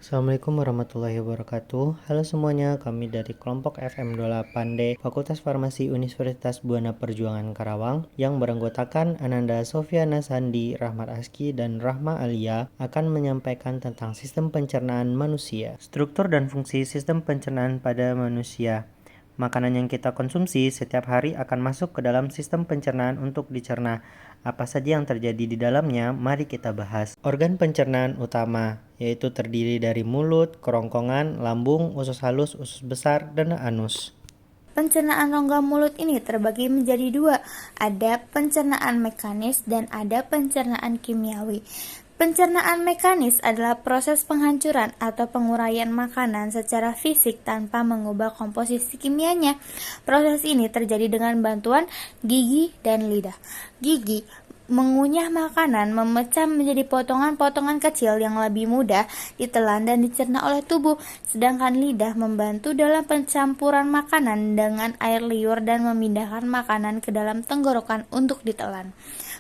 Assalamualaikum warahmatullahi wabarakatuh. Halo semuanya, kami dari kelompok FM28D Fakultas Farmasi Universitas Buana Perjuangan Karawang yang beranggotakan Ananda Sofiana Sandi, Rahmat Aski, dan Rahma Alia akan menyampaikan tentang sistem pencernaan manusia. Struktur dan fungsi sistem pencernaan pada manusia. Makanan yang kita konsumsi setiap hari akan masuk ke dalam sistem pencernaan untuk dicerna. Apa saja yang terjadi di dalamnya, mari kita bahas. Organ pencernaan utama, yaitu terdiri dari mulut, kerongkongan, lambung, usus halus, usus besar, dan anus. Pencernaan rongga mulut ini terbagi menjadi dua, ada pencernaan mekanis dan ada pencernaan kimiawi. Pencernaan mekanis adalah proses penghancuran atau penguraian makanan secara fisik tanpa mengubah komposisi kimianya. Proses ini terjadi dengan bantuan gigi dan lidah. Gigi mengunyah makanan, memecah menjadi potongan-potongan kecil yang lebih mudah ditelan dan dicerna oleh tubuh, sedangkan lidah membantu dalam pencampuran makanan dengan air liur dan memindahkan makanan ke dalam tenggorokan untuk ditelan.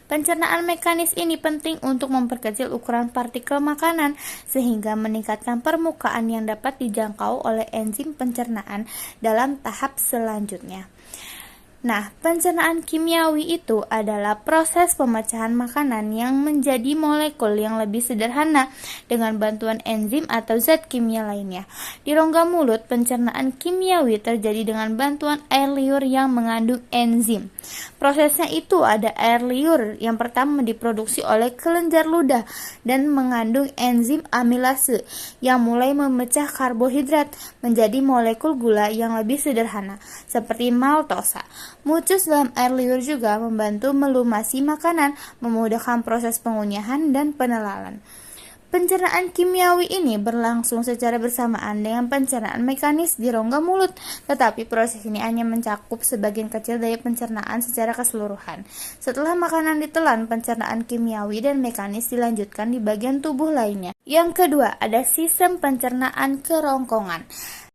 Pencernaan mekanis ini penting untuk memperkecil ukuran partikel makanan sehingga meningkatkan permukaan yang dapat dijangkau oleh enzim pencernaan dalam tahap selanjutnya. Nah, pencernaan kimiawi itu adalah proses pemecahan makanan yang menjadi molekul yang lebih sederhana dengan bantuan enzim atau zat kimia lainnya. Di rongga mulut, pencernaan kimiawi terjadi dengan bantuan air liur yang mengandung enzim. Prosesnya itu ada air liur yang pertama diproduksi oleh kelenjar ludah dan mengandung enzim amilase yang mulai memecah karbohidrat menjadi molekul gula yang lebih sederhana seperti maltosa. Mucus dalam air liur juga membantu melumasi makanan, memudahkan proses pengunyahan dan penelalan. Pencernaan kimiawi ini berlangsung secara bersamaan dengan pencernaan mekanis di rongga mulut, tetapi proses ini hanya mencakup sebagian kecil dari pencernaan secara keseluruhan. Setelah makanan ditelan, pencernaan kimiawi dan mekanis dilanjutkan di bagian tubuh lainnya. Yang kedua, ada sistem pencernaan kerongkongan.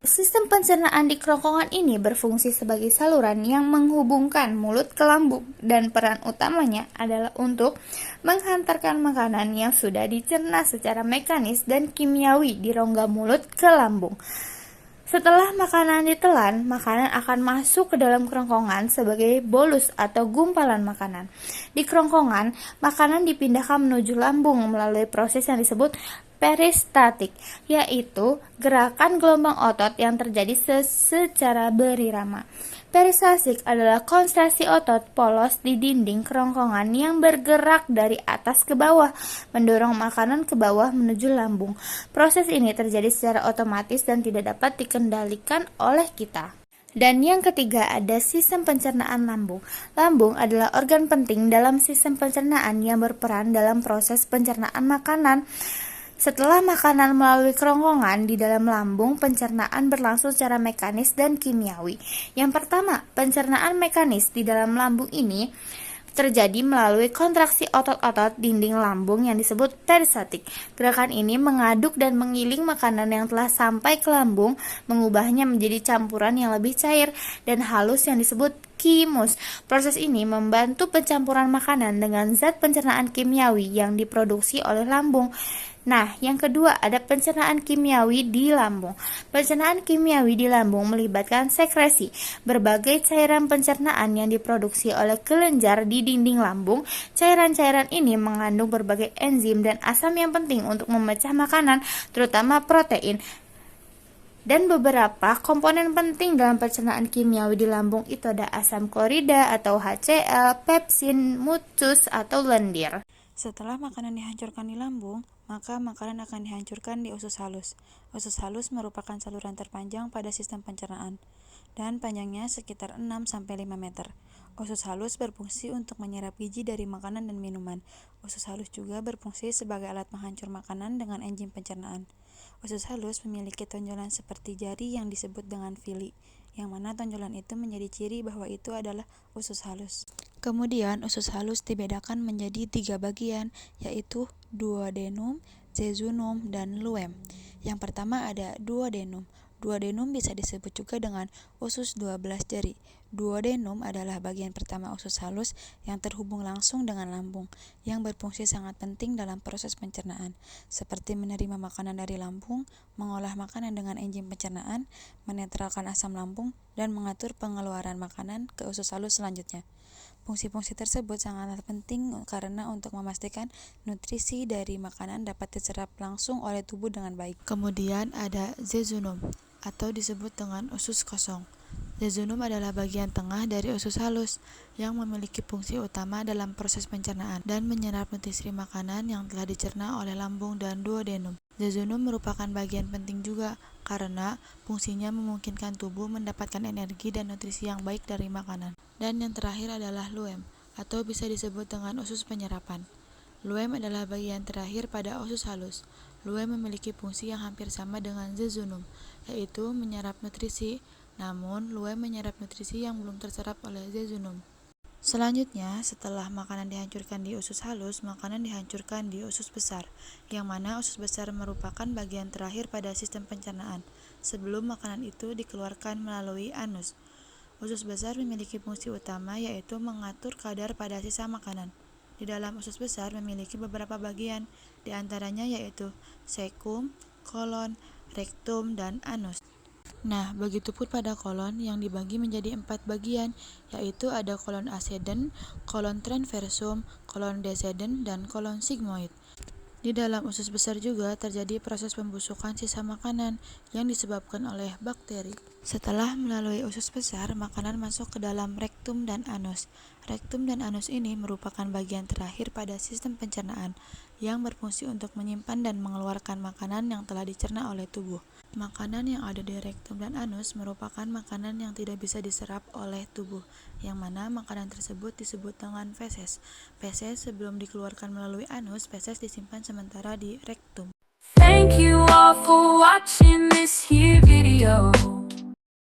Sistem pencernaan di kerongkongan ini berfungsi sebagai saluran yang menghubungkan mulut ke lambung dan peran utamanya adalah untuk menghantarkan makanan yang sudah dicerna secara mekanis dan kimiawi di rongga mulut ke lambung. Setelah makanan ditelan, makanan akan masuk ke dalam kerongkongan sebagai bolus atau gumpalan makanan. Di kerongkongan, makanan dipindahkan menuju lambung melalui proses yang disebut peristatik, yaitu gerakan gelombang otot yang terjadi secara berirama. Peristaltik adalah kontraksi otot polos di dinding kerongkongan yang bergerak dari atas ke bawah, mendorong makanan ke bawah menuju lambung. Proses ini terjadi secara otomatis dan tidak dapat dikendalikan oleh kita. Dan yang ketiga ada sistem pencernaan lambung. Lambung adalah organ penting dalam sistem pencernaan yang berperan dalam proses pencernaan makanan. Setelah makanan melalui kerongkongan di dalam lambung, pencernaan berlangsung secara mekanis dan kimiawi. Yang pertama, pencernaan mekanis di dalam lambung ini terjadi melalui kontraksi otot-otot dinding lambung yang disebut peristaltik. Gerakan ini mengaduk dan mengiling makanan yang telah sampai ke lambung, mengubahnya menjadi campuran yang lebih cair dan halus yang disebut kimus. Proses ini membantu pencampuran makanan dengan zat pencernaan kimiawi yang diproduksi oleh lambung. Nah, yang kedua ada pencernaan kimiawi di lambung. Pencernaan kimiawi di lambung melibatkan sekresi, berbagai cairan pencernaan yang diproduksi oleh kelenjar di dinding lambung. Cairan-cairan ini mengandung berbagai enzim dan asam yang penting untuk memecah makanan, terutama protein. Dan beberapa komponen penting dalam pencernaan kimiawi di lambung itu ada asam klorida atau HCl, pepsin, mucus atau lendir. Setelah makanan dihancurkan di lambung, maka makanan akan dihancurkan di usus halus. Usus halus merupakan saluran terpanjang pada sistem pencernaan, dan panjangnya sekitar 6-5 meter. Usus halus berfungsi untuk menyerap gizi dari makanan dan minuman. Usus halus juga berfungsi sebagai alat penghancur makanan dengan enzim pencernaan. Usus halus memiliki tonjolan seperti jari yang disebut dengan vili, yang mana tonjolan itu menjadi ciri bahwa itu adalah usus halus. Kemudian usus halus dibedakan menjadi 3 bagian, yaitu duodenum, jejunum, dan luem. Yang pertama ada duodenum. Duodenum bisa disebut juga dengan usus 12 jari. Duodenum adalah bagian pertama usus halus yang terhubung langsung dengan lambung, yang berfungsi sangat penting dalam proses pencernaan, seperti menerima makanan dari lambung, mengolah makanan dengan enzim pencernaan, menetralkan asam lambung, dan mengatur pengeluaran makanan ke usus halus selanjutnya. Fungsi-fungsi tersebut sangatlah penting karena untuk memastikan nutrisi dari makanan dapat diserap langsung oleh tubuh dengan baik. Kemudian ada jejunum atau disebut dengan usus kosong. Jejunum adalah bagian tengah dari usus halus yang memiliki fungsi utama dalam proses pencernaan dan menyerap nutrisi makanan yang telah dicerna oleh lambung dan duodenum. Jejunum merupakan bagian penting juga karena fungsinya memungkinkan tubuh mendapatkan energi dan nutrisi yang baik dari makanan. Dan yang terakhir adalah luem atau bisa disebut dengan usus penyerapan. Luem adalah bagian terakhir pada usus halus. Luem memiliki fungsi yang hampir sama dengan jejunum, yaitu menyerap nutrisi. Namun, luem menyerap nutrisi yang belum terserap oleh jejunum. Selanjutnya, setelah makanan dihancurkan di usus halus, makanan dihancurkan di usus besar, yang mana usus besar merupakan bagian terakhir pada sistem pencernaan, sebelum makanan itu dikeluarkan melalui anus. Usus besar memiliki fungsi utama yaitu mengatur kadar pada sisa makanan. Di dalam usus besar memiliki beberapa bagian, di antaranya yaitu cecum, kolon, rektum, dan anus. Nah, begitupun pada kolon yang dibagi menjadi 4 bagian, yaitu ada kolon ascendens, kolon transversum, kolon descendens, dan kolon sigmoid. Di dalam usus besar juga terjadi proses pembusukan sisa makanan yang disebabkan oleh bakteri. Setelah melalui usus besar, makanan masuk ke dalam rektum dan anus. Rektum dan anus ini merupakan bagian terakhir pada sistem pencernaan yang berfungsi untuk menyimpan dan mengeluarkan makanan yang telah dicerna oleh tubuh. Makanan yang ada di rektum dan anus merupakan makanan yang tidak bisa diserap oleh tubuh, yang mana makanan tersebut disebut dengan feses. Feses sebelum dikeluarkan melalui anus, feses disimpan sementara di rektum. Thank you all for